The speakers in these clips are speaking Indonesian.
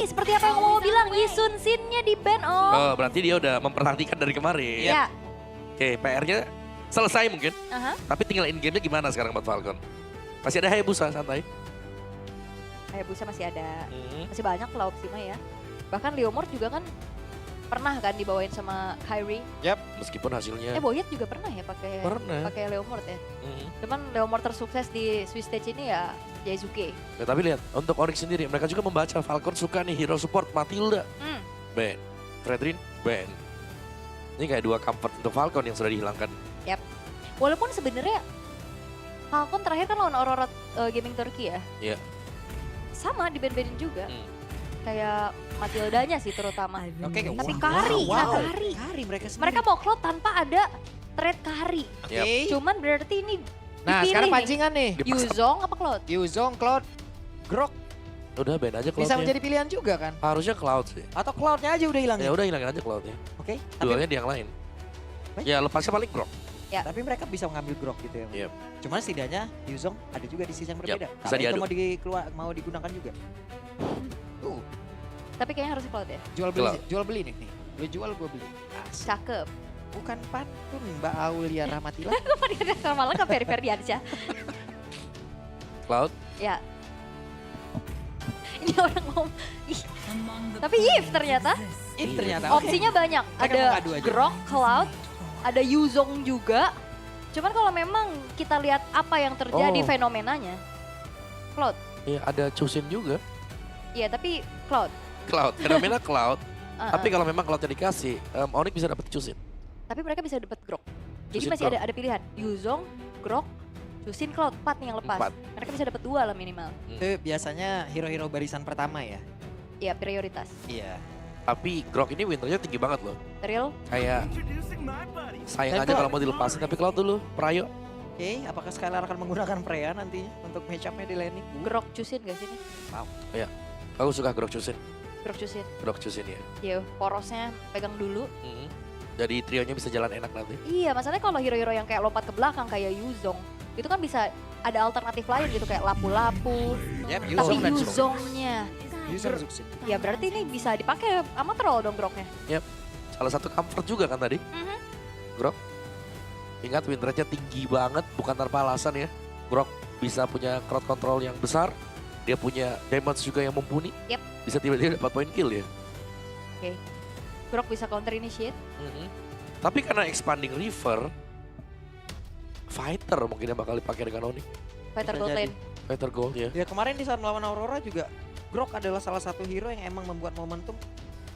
seperti apa yang mau bilang, Yisun Shin-nya di ban Om. Oh, berarti dia udah memperhatikan dari kemarin. Ya. Oke, PR-nya selesai mungkin. Aha. Tapi tinggal in-game-nya gimana sekarang buat Falcon? Masih ada Hayabusa, santai. Hayabusa masih ada, Hmm. masih banyak lah opsi mah ya. Bahkan Leomord juga kan pernah kan dibawain sama Kyrie. Meskipun hasilnya Boyet juga pernah ya pernah. pakai Leomord ya. Hmm. Cuman Leomord tersukses di Swiss Stage ini ya Yaisuke. Ya, tapi lihat, untuk Onyx sendiri, mereka juga membaca Falcon suka nih hero support Matilda. Hmm. Ban. Fredrin, ban. Ini kayak dua comfort untuk Falcon yang sudah dihilangkan. Walaupun sebenarnya Falcon terakhir kan lawan Aurora Gaming Turkey ya. Iya. Sama di band-bandin juga. Hmm. Kayak Matildanya sih terutama. Oke, Tapi wow, Kari, wow. Kari. Kari mereka sendiri. Mereka mau cloud tanpa ada thread Kari. Oke. Cuman berarti ini Nah, dipilih sekarang nih. pancingan nih. Dipaksa. Yuzong apa Cloud? Yuzong, Cloud, Grok Udah ban aja bisa Cloud-nya. menjadi pilihan juga kan? Harusnya Cloud sih. Atau Cloudnya aja udah hilang. Ya udah hilangin aja Cloud-nya. Oke. Duanya di yang lain. Baik. Ya lepasnya paling Grok. Tapi mereka bisa mengambil Grok gitu ya. Yep. Cuman setidaknya Yuzong ada juga di sisi yang berbeda. bisa Kalau itu diadu. mau digunakan juga. Tapi kayaknya harus Cloud ya. Jual beli nih. Lu jual gue beli. Asik. Cakep. Bukan pantun Mbak Aulia Rahmatila. Kok dia malah ke Ferdiansyah. Cloud. Ya. Ini orang ngomong. Ih. Tapi Yves ternyata Ternyata opsinya banyak. Mereka Ada mengadu aja. Grok, Cloud, ada Yuzong juga. Cuman kalau memang kita lihat apa yang terjadi Oh. fenomenanya. Cloud. Ya ada Chusin juga. Iya tapi Cloud. Cloud. Fenomena Cloud. Uh-uh. Tapi kalau memang Cloudnya dikasih, Onyx bisa dapat Chusin. Tapi mereka bisa dapat Grok. Jadi Chusin masih Grok. ada pilihan. Yuzong, Grok, Chusin, Cloud. 4 nih yang lepas. 4. Mereka bisa dapat 2 lah minimal. itu biasanya hero-hero barisan pertama ya. Iya prioritas. Iya. Tapi Grok ini winternya tinggi banget loh. Real. Kayak sayang Dan aja Cloud. kalau mau dilepasin. Tapi Cloud dulu, Prayo. Oke, apakah Skylar akan menggunakan Freya nantinya untuk match up-nya di laning? Grok Chusin gak sih nih? Aku suka Grok Chusin. Grok Chusin. Grok Chusin ya. Iya porosnya pegang dulu. Mhm. Jadi trionya bisa jalan enak nanti. Iya, masalahnya kalau hero-hero yang kayak lompat ke belakang kayak Yuzong, itu kan bisa ada alternatif lain gitu kayak lapu-lapu. Yap, Tapi Yuzong dan Zuxin. Yuzongnya, Yuzong Zuxin. ya berarti ini bisa dipakai sama troll dong Groknya. Salah satu comfort juga kan tadi. Mhm. Grok. Ingat win rate-nya tinggi banget, bukan tanpa alasan ya. Grok bisa punya crowd control yang besar. Dia punya damage juga yang mumpuni. Yep. Bisa tiba-tiba dapat point kill ya. Grok bisa counter initiate. Mhm. Tapi karena expanding river, fighter mungkin yang bakal dipakai dengan Onyx. Fighter Bisa gold jadi. lane. Fighter gold ya. Ya kemarin di saat melawan Aurora juga Grok adalah salah satu hero yang emang membuat momentum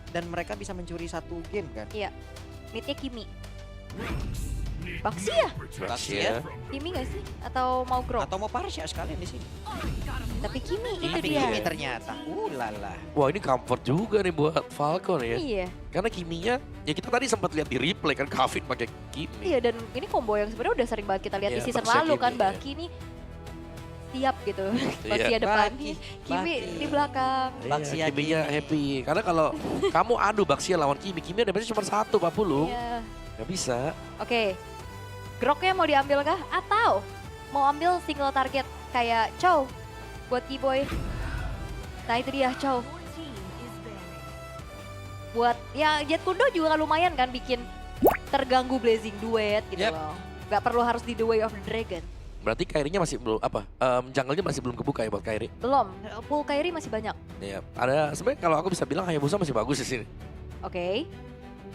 dan mereka bisa mencuri satu game kan. Mid-nya Kimi. Baxia? Baxia. Kimi gak sih? Atau mau Grok? Atau mau Parsha sekalian di sini. Tapi Kimi itu Tapi dia. Kimi ternyata. Lala. Wah ini comfort juga nih buat Falcon ya. Iya. Karena Kiminya, ya kita tadi sempat lihat di replay kan Kavin pakai Kimi. Iya dan ini combo yang sebenarnya udah sering banget kita lihat di Iya, season Baxia lalu kan. Kimi, iya. Baki nih siap gitu. Iya. Baxia depan. Baki, Kimi Baki. di belakang. Iya, Baxia Kiminya Kimi. happy. Karena kalau kamu adu Baxia lawan Kimi, Kimi ada cuma 1 Pak Pulung. Iya. Gak bisa. Oke. Groknya mau diambil kah? Atau mau ambil single target kayak Chow buat Keyboy? Nah itu dia Chow. Buat ya Jet Kundo juga lumayan kan bikin terganggu Blazing Duet gitu Yep. loh. Gak perlu harus di The Way of the Dragon. Berarti Kairinya masih belum apa? Jungle-nya masih belum kebuka ya buat Kairi. Belum, full Kairi masih banyak. Iya. Ada sebenarnya kalau aku bisa bilang Hayabusa masih bagus di sini. Oke.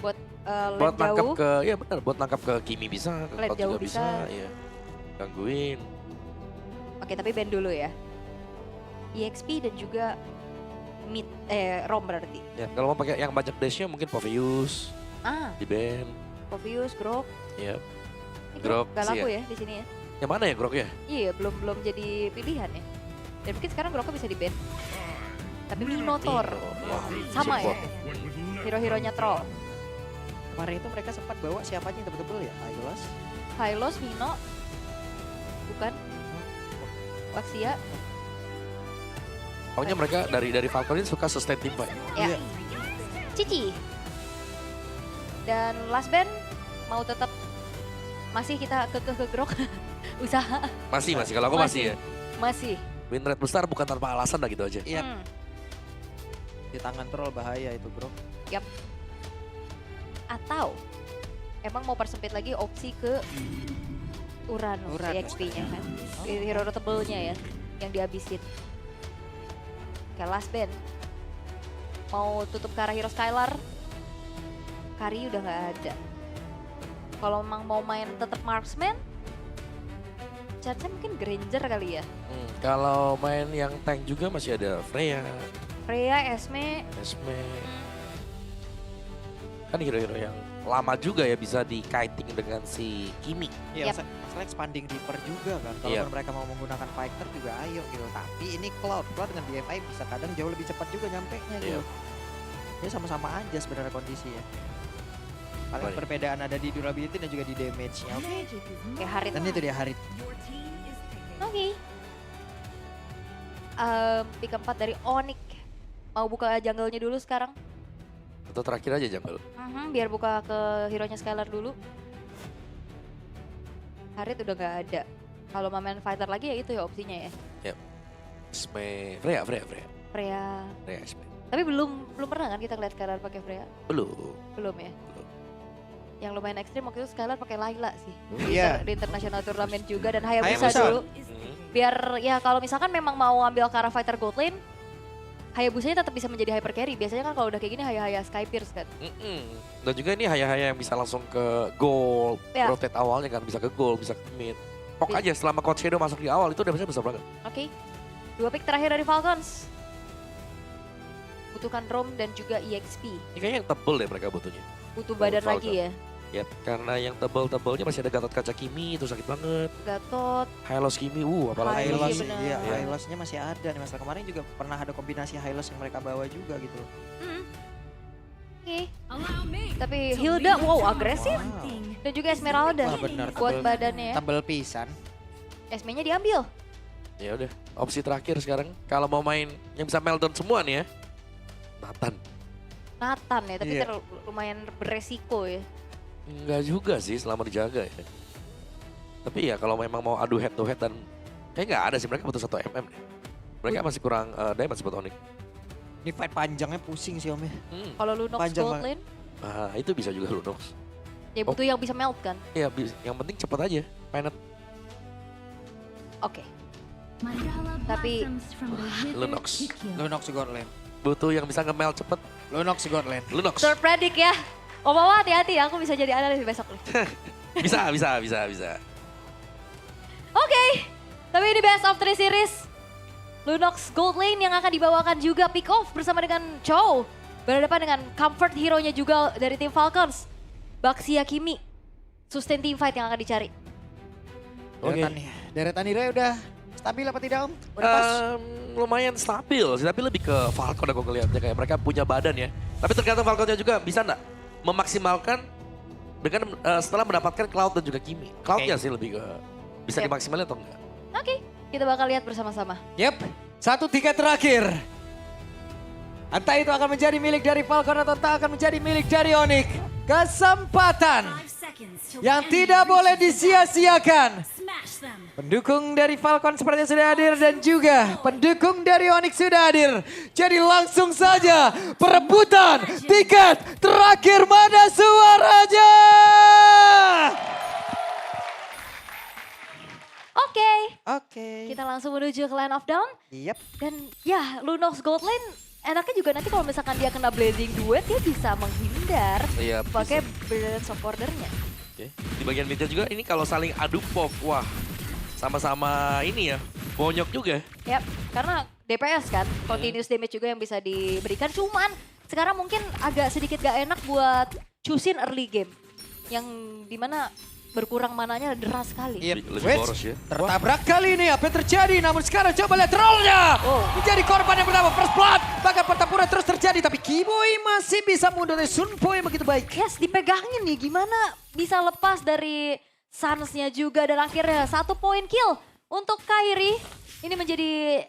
Buat Buat lane nangkap jauh. ke ya benar, buat nangkap ke Kimi bisa, ke Lane Cloud jauh juga bisa, bisa. iya. Gangguin. Oke tapi band dulu ya. EXP dan juga mid, Rom berarti. Ya, kalau mau pakai yang banyak dash-nya mungkin Poveus Ah, di band. Povius, Grok. Iya. Ini Grok Gak sih laku ya di sini ya. Yang mana ya Grok ya? Iya, belum jadi pilihan ya. Dan mungkin sekarang Groknya bisa di ban. Tapi Minotaur. Iya. Sama ya. Support. Hero-heronya troll. Kemarin itu mereka sempat bawa siapa aja yang tebel-tebel ya? Aylas. Hylos, Mino. Bukan. Baxia. Pokoknya mereka dari Falcon ini suka sustain tim fight. Ya. Iya. Cici. Dan last band mau tetap masih kita ke Grok. Usaha. Masih kalau aku masih ya. Masih. Win rate besar bukan tanpa alasan lah gitu aja. Iya. Hmm. Di tangan troll bahaya itu bro. Atau emang mau persempit lagi opsi ke Uranus, Uranus. EXP-nya kan. Hero notable-nya ya, yang dihabisin. Oke, last band. Mau tutup ke arah hero Skylar. Kari udah nggak ada. Kalau emang mau main tetap marksman, chance mungkin Granger kali ya. Kalau main yang tank juga masih ada Freya, Freya, Esme, Esme. Kan hero-hero yang lama juga ya bisa dikaiting dengan si Kimi. Iya, Yap. masalah expanding Reaper juga kan. Kalau Yap. mereka mau menggunakan fighter juga ayo gitu. Tapi ini Cloud dengan DFI bisa kadang jauh lebih cepat juga nyampe nya gitu. Yap. Dia sama-sama aja sebenarnya kondisinya. Paling Baik. perbedaan ada di durability dan juga di damage-nya. Oke. kayak Harit. Dan itu dia Harit. Oke. Pick keempat dari Onyx. Mau buka jungle-nya dulu sekarang. Atau terakhir aja jungle. Biar buka ke hero-nya Skylar dulu. Harit udah nggak ada. Kalau mau main fighter lagi ya itu ya opsinya ya. Esme, Freya. Freya. Freya Esme. Tapi belum pernah kan kita ngeliat Skylar pakai Freya? Belum. Belum ya. Belum. Yang lumayan ekstrim waktu itu Skylar pakai Layla sih. Iya. Di international turnamen juga dan Hayabusa Hayabusa. dulu. Biar ya kalau misalkan memang mau ambil ke arah fighter gold lane, Hayabusanya tetap bisa menjadi hyper carry. Biasanya kan kalau udah kayak gini Haya Sky Pierce kan. Dan juga ini haya-haya yang bisa langsung ke goal, Ya. rotate awalnya kan bisa ke goal, bisa ke mid. Pok Iya. aja selama Coach Shadow masuk di awal itu udah besar banget. Oke. 2 pick terakhir dari Falcons. Butuhkan Rom dan juga EXP. Ini kayaknya yang tebel deh mereka butuhnya. Butuh badan Falcon. lagi ya. Yap, karena yang tebel-tebelnya masih ada Gatot Kaca Kimi itu sakit banget. Gatot. Hylos Kimi, apalagi. Hylos. Hylos, benar. iya, Iya. Hylosnya masih ada nih. Masalah kemarin juga pernah ada kombinasi Hylos yang mereka bawa juga gitu. Oke. Tapi Hilda wow agresif. Wow. Dan juga Esmeralda. Wah, benar, Buat tebel. badannya ya. Tebel pisan. Esme-nya diambil. Ya udah, opsi terakhir sekarang kalau mau main yang bisa meltdown semua nih ya. Nathan ya, tapi Iya. lumayan beresiko ya. Enggak juga sih selama dijaga ya. Tapi ya kalau memang mau adu head to head dan kayak nggak ada sih, mereka butuh 1 mm deh. Mereka masih kurang damage buat Onyx. Ini fight panjangnya pusing sih Om ya. Kalau Lunox Panjang gold banget. lane, Nah itu bisa juga Lunox. ya butuh yang bisa melt kan. Iya, yang penting cepet aja. Penet. Oke. Tapi Lunox. Lunox God Lane. Butuh yang bisa nge-melt cepet. Lunox God Lane. Lunox. third predict ya. Mama hati-hati, aku bisa jadi analis besok nih. Bisa. Oke, tapi ini best of 3 series. Lunox Gold Lane yang akan dibawakan juga pick off bersama dengan Chow. Berhadapan dengan comfort hero-nya juga dari tim Falcons. Baxia Kimi. Sustain team fight yang akan dicari. Oke. Deretan hero udah stabil apa tidak Om? Udah pas? Lumayan stabil sih, tapi lebih ke Falcon aku ngeliatnya. Kayak mereka punya badan ya. Tapi tergantung Falconnya juga bisa nggak memaksimalkan dengan setelah mendapatkan Cloud dan juga Kimi. Cloudnya sih lebih ke bisa Yep. dimaksimalin atau enggak. Oke, kita bakal lihat bersama-sama. Yep, 1 tiket terakhir. Entah itu akan menjadi milik dari Falcon atau tak akan menjadi milik dari Onyx. Kesempatan yang tidak boleh disia-siakan. Pendukung dari Falcon sepertinya sudah hadir dan juga pendukung dari Onyx sudah hadir. Jadi langsung saja perebutan tiket terakhir, mana suaranya? Oke, Oke. kita langsung menuju ke Line of Down. Yep. Dan ya, Lunox Gold Lane enaknya juga nanti kalau misalkan dia kena Blazing Duet, dia bisa menghindar Iya, pakai bisa. Balance of Order-nya. Oke. Di bagian midnya juga ini kalau saling adu pop, wah sama-sama ini ya, bonyok juga. Yap, karena DPS kan, continuous damage juga yang bisa diberikan. Cuman sekarang mungkin agak sedikit gak enak buat choose-in early game. Yang dimana berkurang mananya deras sekali. Yep. Lebih Wait, boros ya. tertabrak kali ini, apa yang terjadi? Namun sekarang coba lihat trollnya. Oh. Menjadi korban yang pertama, first blood. Bahkan pertempuran terus terjadi, tapi Kiboy masih bisa mundur dari Sunpo yang begitu baik. Yes, dipegangin nih, gimana bisa lepas dari Suns-nya juga. Dan akhirnya 1 poin kill untuk Kairi. Ini menjadi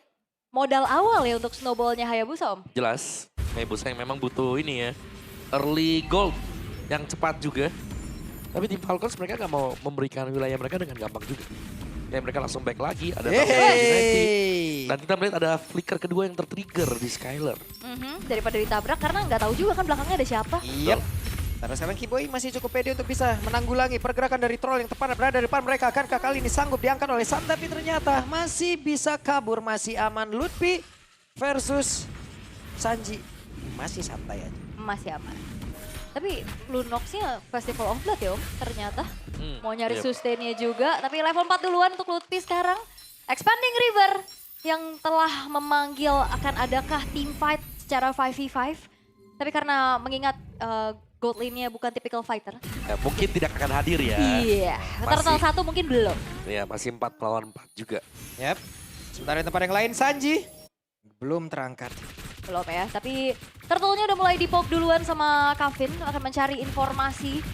modal awal ya untuk snowball-nya Hayabusa, Om. Jelas, Hayabusa yang memang butuh ini ya, early gold yang cepat juga. Tapi tim Falcons mereka nggak mau memberikan wilayah mereka dengan gampang juga. Kayak mereka langsung back lagi, ada tambahan Unity. Hey. Dan kita melihat ada flicker kedua yang tertrigger di Skylar. Daripada ditabrak karena nggak tahu juga kan belakangnya ada siapa. Yep. Karena sekarang Kiboy masih cukup pede untuk bisa menanggulangi pergerakan dari troll yang tepat berada di depan mereka. Akankah kali ini sanggup diangkat oleh Sam? Tapi ternyata masih bisa kabur, masih aman. Lutfi versus Sanji. Masih santai aja. Masih aman. Tapi Lunox-nya Festival of Blood ya Om, ternyata. Mau nyari sustainnya juga, tapi level 4 duluan untuk Lutfi sekarang. Expanding River yang telah memanggil akan adakah team fight secara 5v5. Tapi karena mengingat Gold Lane-nya bukan typical fighter. Ya, mungkin tidak akan hadir ya. Iya, Turtle 1 mungkin belum. Ya masih 4 lawan 4 juga. Yep. Sementara di tempat yang lain Sanji belum terangkat. Belum ya, tapi Turtle-nya udah mulai di-poke duluan sama Kavin. Akan mencari informasi.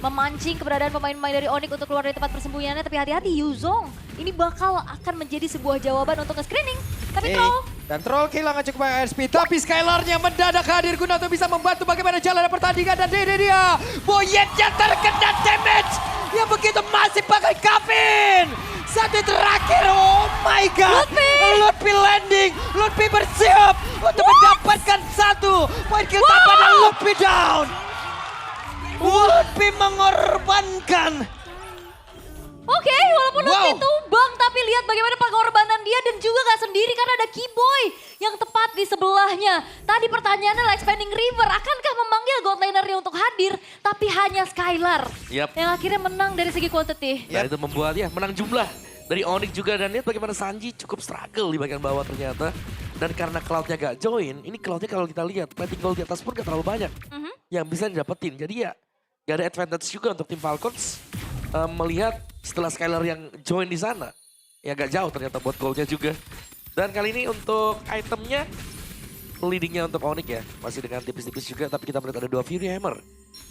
Memancing keberadaan pemain-pemain dari Onyx untuk keluar dari tempat persembunyiannya. Tapi hati-hati Yuzong, ini bakal akan menjadi sebuah jawaban untuk nge-screening. Tapi Troll. Dan Troll kehilangan cukup banyak SP. Tapi Skylar-nya mendadak hadir guna untuk bisa membantu bagaimana jalan pertandingan. Dan ini dia, Boyetnya terkena damage yang begitu masif pakai Kavin. Satu terakhir, oh my god. Lutfi landing, Lutfi bersiap untuk mendapatkan satu poin kill tanpa dan Lutfi down. Lutfi mengorbankan. Oke, walaupun Lutfi tumbang, tapi lihat bagaimana pengorbanan dia dan juga gak sendiri karena ada Kiboy yang tepat di sebelahnya. Tadi pertanyaannya adalah Expanding River, akankah memanggil God Laner-nya untuk hadir, tapi hanya Skylar yang akhirnya menang dari segi quantity. Nah itu membuat ya menang jumlah dari Onyx juga, dan lihat bagaimana Sanji cukup struggle di bagian bawah ternyata. Dan karena Cloud-nya gak join, ini Cloud-nya kalau kita lihat planting gold di atas pun gak terlalu banyak yang bisa didapetin. Jadi ya gak ada advantage juga untuk tim Falcons melihat setelah Skylar yang join di sana. Ya gak jauh ternyata buat goalnya juga. Dan kali ini untuk itemnya, leadingnya untuk Onyx ya. Masih dengan tipis-tipis juga, tapi kita melihat ada 2 Fury Hammer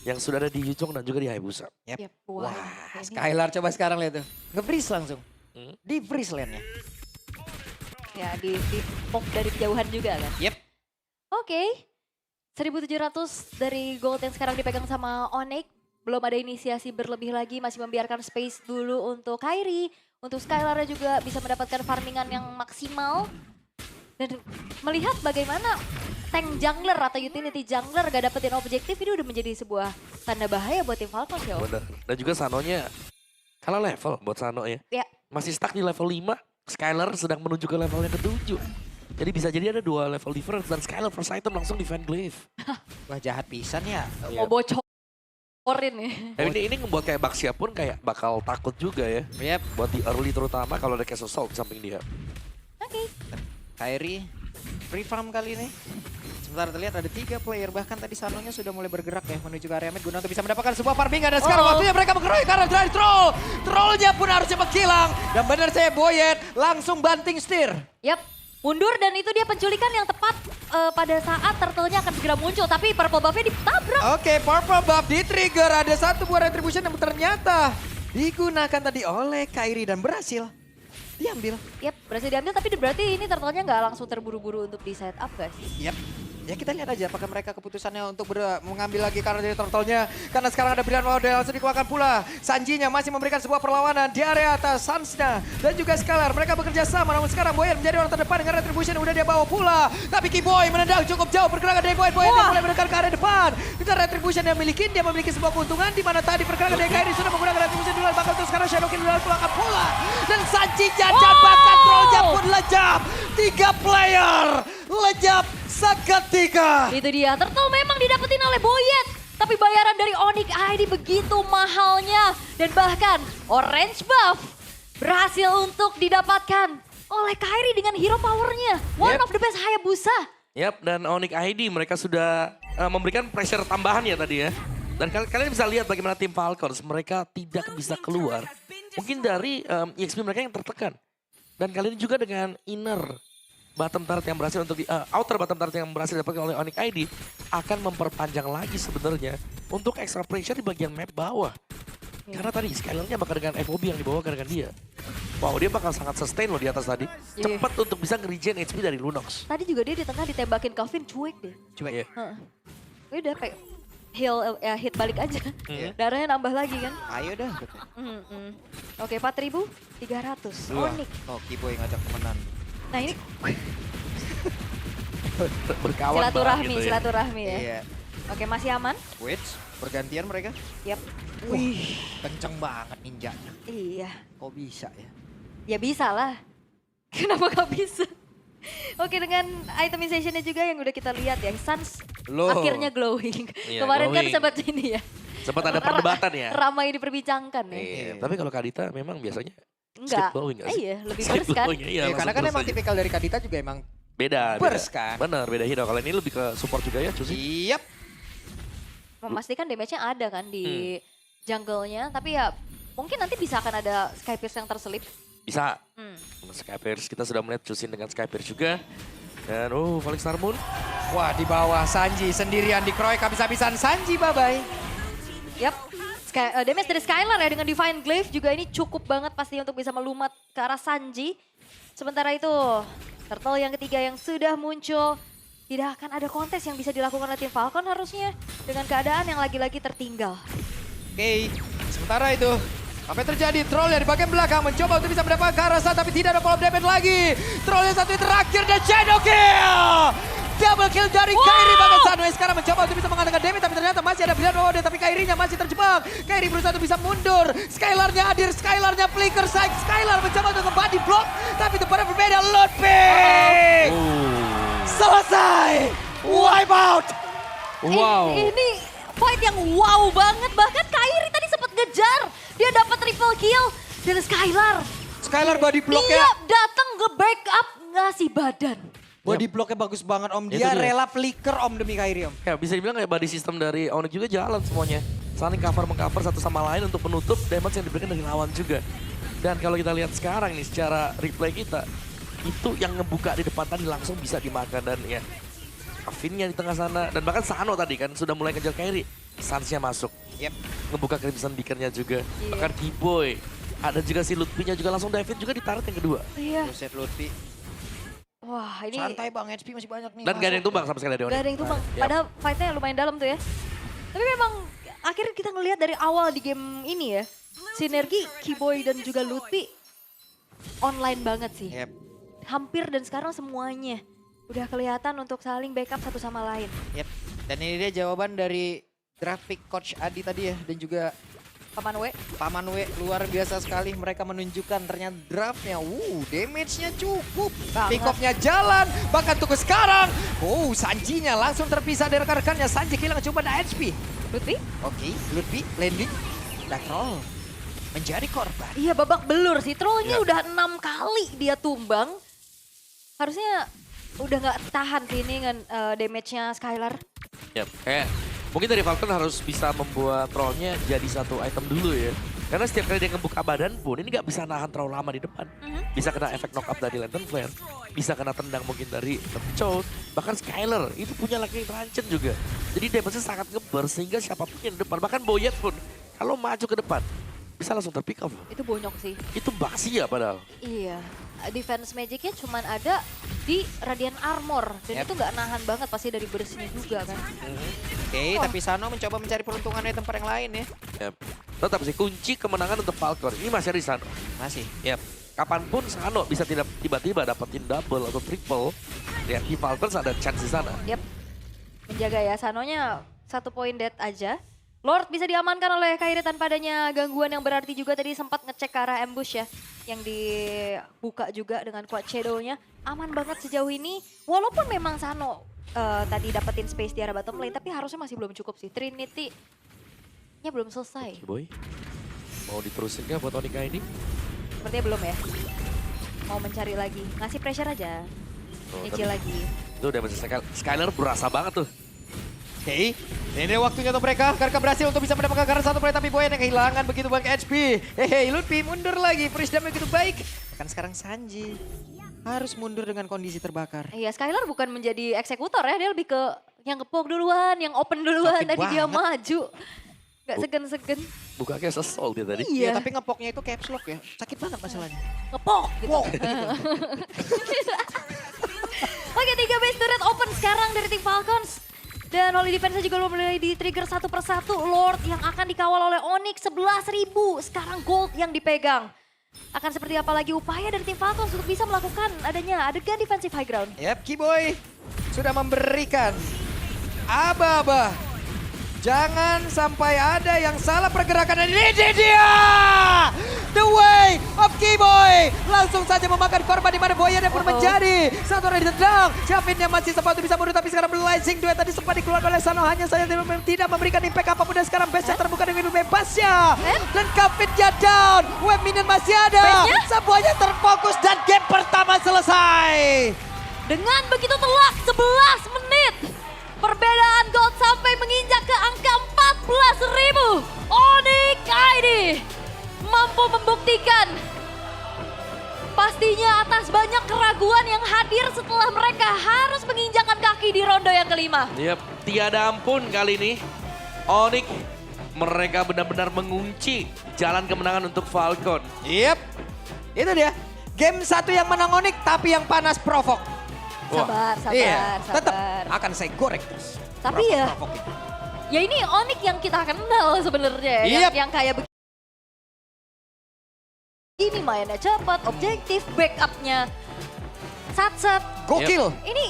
yang sudah ada di Yuzong dan juga di Hayabusa. Yep. Wah, Skylar coba sekarang lihat tuh. Nge-freeze langsung. Di freeze lane-nya. ya di poke dari kejauhan juga kan. Yep. Oke, 1.700 dari gold yang sekarang dipegang sama Onyx. Belum ada inisiasi berlebih lagi, masih membiarkan space dulu untuk Kairi. Untuk Skylar juga bisa mendapatkan farmingan yang maksimal. Dan melihat bagaimana tank jungler atau utility jungler gak dapetin objektif, ini udah menjadi sebuah tanda bahaya buat tim Falcons ya Om. Bener. Dan juga Sanonya kalah level buat Sano ya. Ya. Masih stuck di level 5, Skylar sedang menuju ke level yang ke-7. Jadi bisa jadi ada 2 level difference dan Skylar first item langsung di Vanglaive. Wah jahat pisan ya. Mau bocorin ya. Ini ngebuat kayak Baxia pun kayak bakal takut juga ya. Yep. Buat di early terutama kalau ada Castle Salt di samping dia. Oke. Kairi free farm kali ini. Sebentar terlihat ada 3 player, bahkan tadi Sanonya sudah mulai bergerak ya menuju ke area mid guna untuk bisa mendapatkan sebuah farming. Dan sekarang waktunya mereka mengeroyok karena dari troll. Trollnya pun harusnya menghilang. Dan benar saya Boyet langsung banting setir. Yap, mundur dan itu dia penculikan yang tepat pada saat turtle-nya akan segera muncul. Tapi purple buff-nya ditabrak. Oke, purple buff di-trigger. Ada satu buah retribution yang ternyata digunakan tadi oleh Kairi dan berhasil diambil. Yap, berhasil diambil tapi berarti ini turtle-nya nggak langsung terburu-buru untuk di set up guys. Yap. Ya kita lihat aja apakah mereka keputusannya untuk mengambil lagi karena dari turtle-nya. Karena sekarang ada pilihan model langsung dikeluarkan pula. Sanjinya masih memberikan sebuah perlawanan di area atas. Sansnya dan juga Skylar. Mereka bekerja sama namun sekarang Boyer menjadi orang terdepan dengan retribution yang udah dia bawa pula. Tapi Kiboy menendang cukup jauh pergerakan dari Boyer. Boyer yang mulai mendekat ke area depan. Kita retribution yang miliki, dia memiliki sebuah keuntungan di mana tadi pergerakan dari Kairi sudah menggunakan retribution duluan. Bahkan terus sekarang Shadow King duluan keluarkan pula. Dan Sanji jajan bahkan trollnya pun lejap. 3 player lejap seketika. Itu dia, turtle memang didapetin oleh Boyet. Tapi bayaran dari Onyx ID begitu mahalnya. Dan bahkan orange buff berhasil untuk didapatkan oleh Kairi dengan hero powernya. One of the best Hayabusa. Yap, dan Onyx ID mereka sudah memberikan pressure tambahan ya tadi ya. Dan kalian bisa lihat bagaimana tim Falcons, mereka tidak bisa keluar. Mungkin dari EXP mereka yang tertekan. Dan kali ini juga dengan inner bottom turret yang berhasil untuk outer bottom turret yang berhasil didapatkan oleh Onyx ID akan memperpanjang lagi sebenarnya untuk extra pressure di bagian map bawah. Karena tadi Skylar-nya bakal dengan FOB yang dibawa dengan dia. Wow, dia bakal sangat sustain loh di atas tadi. Cepat untuk bisa nge-regen HP dari Lunox. Tadi juga dia di tengah ditembakin Calvin, cuek deh. Cuek. Iya. Udah kayak hit balik aja. Darahnya nambah lagi kan. Ayo dah. Oke, 4.300. Wah. Onyx. Oh, Kiboy ngajak temenan. Nah ini Berkawan silaturahmi, banget gitu ya. silaturahmi ya. Iya. Oke, masih aman? Wait, bergantian mereka. Yap. Wih, kenceng banget ninjanya. Iya. Kok bisa ya? Ya bisa lah. Kenapa gak bisa? Oke, dengan itemizationnya juga yang udah kita lihat ya. Sans Loh. akhirnya glowing. Iya, Kemarin kan glowing. sempat ini ya. Sempat ada perdebatan ya. Ramai diperbincangkan ya. Iya, tapi kalau Kadita memang biasanya Enggak. skip glowing nggak sih? Iya, lebih Skip burst kan. glowing, iya, Iya, langsung karena kan burst emang aja. tipikal dari Kadita juga emang Beda, burst beda. kan. Bener, beda hero. Kalau ini lebih ke support juga ya, Cusi. Siap. Memastikan damage-nya ada kan Hmm. di jungle-nya. Tapi ya mungkin nanti bisa akan ada Skypierce yang terselip. Bisa. Hmm. Skypierce, kita sudah melihat Cusin dengan Skypierce juga. Dan Felix Star Moon. Wah, di bawah Sanji sendirian dikeroyok habis-habisan. Sanji bye-bye. Yap. Damage dari Skylar ya dengan Divine Glaive juga ini cukup banget pasti untuk bisa melumat ke arah Sanji. Sementara itu Turtle yang ketiga yang sudah muncul. Tidak akan ada kontes yang bisa dilakukan oleh tim Falcon harusnya. Dengan keadaan yang lagi-lagi tertinggal. Oke, sementara itu apa yang terjadi? Troll yang di bagian belakang mencoba untuk bisa mendapatkan ke arah sana tapi tidak ada follow damage lagi. Troll yang satu yang terakhir dan shadow kill. Double kill dari Kairi bagian Sunway sekarang mencoba untuk bisa mengatakan damage tapi ternyata masih ada pilihan bawah dia tapi Kairinya masih terjebak. Kairi berusaha untuk bisa mundur. Skylarnya hadir, Skylarnya flicker side. Skylar mencoba untuk nge-body block tapi itu pada berbeda. Ludwig selesai. Wipe out. Wow. Ini fight yang wow banget. Bahkan Kairi tadi sempat ngejar. Dia dapat triple kill dari Skylar. Skylar body block Dia ya. datang nge-backup ngasih badan. Body blocknya bagus banget Om. Itu Dia dia. rela flicker Om demi Kairi Om. Ya bisa dibilang kayak body system dari Onyx juga jalan semuanya. Saling cover-mengcover satu sama lain untuk menutup damage yang diberikan dari lawan juga. Dan kalau kita lihat sekarang nih secara replay kita, itu yang ngebuka di depan tadi langsung bisa dimakan dan ya Avinnya di tengah sana. Dan bahkan Sano tadi kan sudah mulai ngejar Kairi. Sansnya masuk. Yep. Ngebuka Crimson Beacon-nya juga. Iya. Bahkan Kiboy. Ada juga si Lutfi-nya juga langsung David juga ditarik yang kedua. Iya. Buset Lutfi. Wah ini Santai Bang, HP masih banyak nih. Dan gak ada yang tumbang sama sekali dari gak Onyx. ada yang tumbang. Yap. Padahal fightnya lumayan dalam tuh ya. Tapi memang akhirnya kita ngelihat dari awal di game ini ya. Sinergi Kiboy dan juga Lutfi online banget sih. Yep. Hampir dan sekarang semuanya udah kelihatan untuk saling backup satu sama lain. Yep. Dan ini dia jawaban dari draft pick Coach Adi tadi ya. Dan juga Paman W. Paman W luar biasa sekali. Mereka menunjukkan ternyata draftnya. Damage-nya cukup. Banget. Pick up-nya jalan. Bahkan tunggu sekarang. Sanji-nya langsung terpisah dari rekan-rekannya. Sanji kehilangan cuma HP. Lutfi? Oke, Lutfi landing. Dan Troll menjadi korban. Iya babak belur sih. Trollnya Iya. udah 6 kali dia tumbang. Harusnya udah nggak tahan sih ini dengan damage-nya Skylar. Yap, kayak mungkin dari Falcon harus bisa membuat trollnya jadi satu item dulu ya. Karena setiap kali dia ngebuka badan pun ini nggak bisa nahan terlalu lama di depan. Bisa kena efek knock up dari Lantern Flare, bisa kena tendang mungkin dari Chote, bahkan Skylar itu punya lagi Rancen juga. Jadi damage-nya sangat ngebar sehingga siapapun yang di depan, bahkan Boyet pun kalau maju ke depan bisa langsung terpick off. Itu bonyok sih. Itu basi ya padahal. Iya. Defense magicnya cuman ada di Radiant Armor. Dan Yep. itu nggak nahan banget pasti dari burstnya juga kan. Oke, tapi Sano mencoba mencari peruntungannya di tempat yang lain ya. Yap. Tetap sih kunci kemenangan untuk Falcon ini masih ada di Sano. Masih. Yap. Kapanpun Sano bisa tidak tiba-tiba dapetin double atau triple, ya di Falcon ada chance di sana. Yep. Menjaga ya. Sanonya 1 poin dead aja. Lord bisa diamankan oleh Kairi tanpa adanya gangguan yang berarti juga tadi sempat ngecek ke arah ambush ya. Yang dibuka juga dengan quad shadow-nya. Aman banget sejauh ini. Walaupun memang Sano tadi dapetin space di arah bottom lane. Tapi harusnya masih belum cukup sih. Trinity-nya belum selesai. Boy, mau diterusin nggak buat Onika ini? Sepertinya belum ya. Mau mencari lagi. Ngasih pressure aja. Oh, Nyicil tapi lagi. itu udah masih Skylar berasa banget tuh. Oke, ini waktunya untuk mereka. Karena berhasil untuk bisa mendapatkan karena satu play tapi Boyan yang kehilangan begitu banyak HP. Hehe, Lutfi mundur lagi. Freeze damage begitu baik. Kan sekarang Sanji harus mundur dengan kondisi terbakar. Iya, Skylar bukan menjadi eksekutor ya. Dia lebih ke yang ngepok duluan, yang open duluan. Sakit Tadi dia banget. maju. Gak segan-segan. Buka kayak sesol dia tadi. Iya, Iya, tapi ngepoknya itu caps lock ya. Sakit banget masalahnya. ngepok gitu. Wow. Oke, 3 base turret open sekarang dari tim Falcons. Dan Holy Defense juga mulai di trigger satu persatu. Lord yang akan dikawal oleh Onyx 11.000. Sekarang gold yang dipegang. Akan seperti apa lagi upaya dari tim Falcons untuk bisa melakukan adanya adegan defensive high ground. Yap, Kiboy sudah memberikan aba-aba. Jangan sampai ada yang salah pergerakan, dan ini dia! The way of Kiboy. Langsung saja memakan korban di mana Boyernya pun menjadi satu orang ditendang. Shavin yang masih sempat bisa mundur, tapi sekarang Blazing Duet tadi sempat dikeluarkan oleh Sano. Hanya saja tidak memberikan impact apapun, dan sekarang base terbuka dengan bebasnya. Dan Kavitnya down. Web minion masih ada. Semuanya terfokus dan game pertama selesai. Dengan begitu telak 11 menit. Perbedaan gold sampai menginjak ke angka 14.000. Onyx ID mampu membuktikan pastinya atas banyak keraguan yang hadir setelah mereka harus menginjakkan kaki di ronde yang kelima. Yap, tiada ampun kali ini. Onyx mereka benar-benar mengunci jalan kemenangan untuk Falcon. Yep, itu dia. Game 1 yang menang Onyx, tapi yang panas Provok. Sabar, sabar, Iya, tetap sabar. akan saya goreng terus. Tapi ya, Provok itu. ya ini Onyx yang kita kenal sebenarnya. Yep. Yang kayak begini. Ini mainnya cepat, objektif, backupnya sat-sat. Gokil. Ini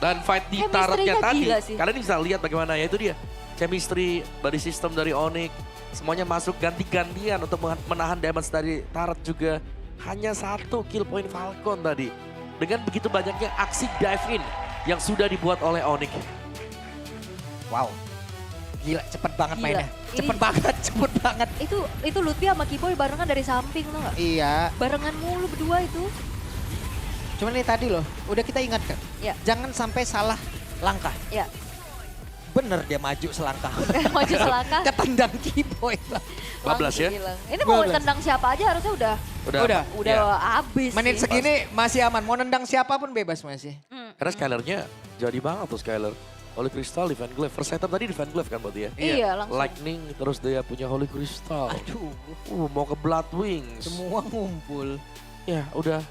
Dan fight di Chemistry-nya turretnya tadi, gila sih. kalian bisa lihat bagaimana ya itu dia. Chemistry, body system dari Onyx, semuanya masuk ganti-gantian untuk menahan damage dari turret juga. Hanya 1 kill point Falcon tadi. Dengan begitu banyaknya aksi dive in yang sudah dibuat oleh Onyx. Wow. Gila, cepet banget Gila. mainnya. Ini- Cepet banget. itu Lutfi sama Kiboy barengan dari samping loh nggak? Iya. Barengan mulu berdua itu. Cuman ini tadi loh, udah kita ingatkan. Ya. Jangan sampai salah langkah. Ya, Bener dia maju selangkah. maju selangkah. Ketendang Kiboy. Bablas langsung ya. hilang. Ini mau Bablas. tendang siapa aja harusnya udah Udah. Ya. habis. Menit sih. segini masih aman. Mau nendang siapapun bebas masih. Karena Skylarnya jadi banget tuh Skylar. Holy Crystal, Defend Glaive. First item tadi Defend Glaive kan berarti ya? Iya, langsung. Lightning, terus dia punya Holy Crystal. Aduh, Mau ke Blood Wings. semua ngumpul. Ya udah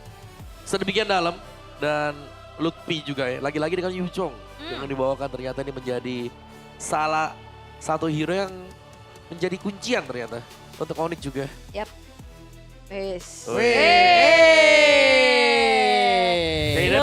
sedemikian dalam. Dan Lutfi juga ya. Lagi-lagi dengan Yu Chong. Yang dibawakan ternyata ini menjadi salah satu hero yang menjadi kuncian ternyata. Untuk Onyx juga. Yap. Wes. Wih. Wey.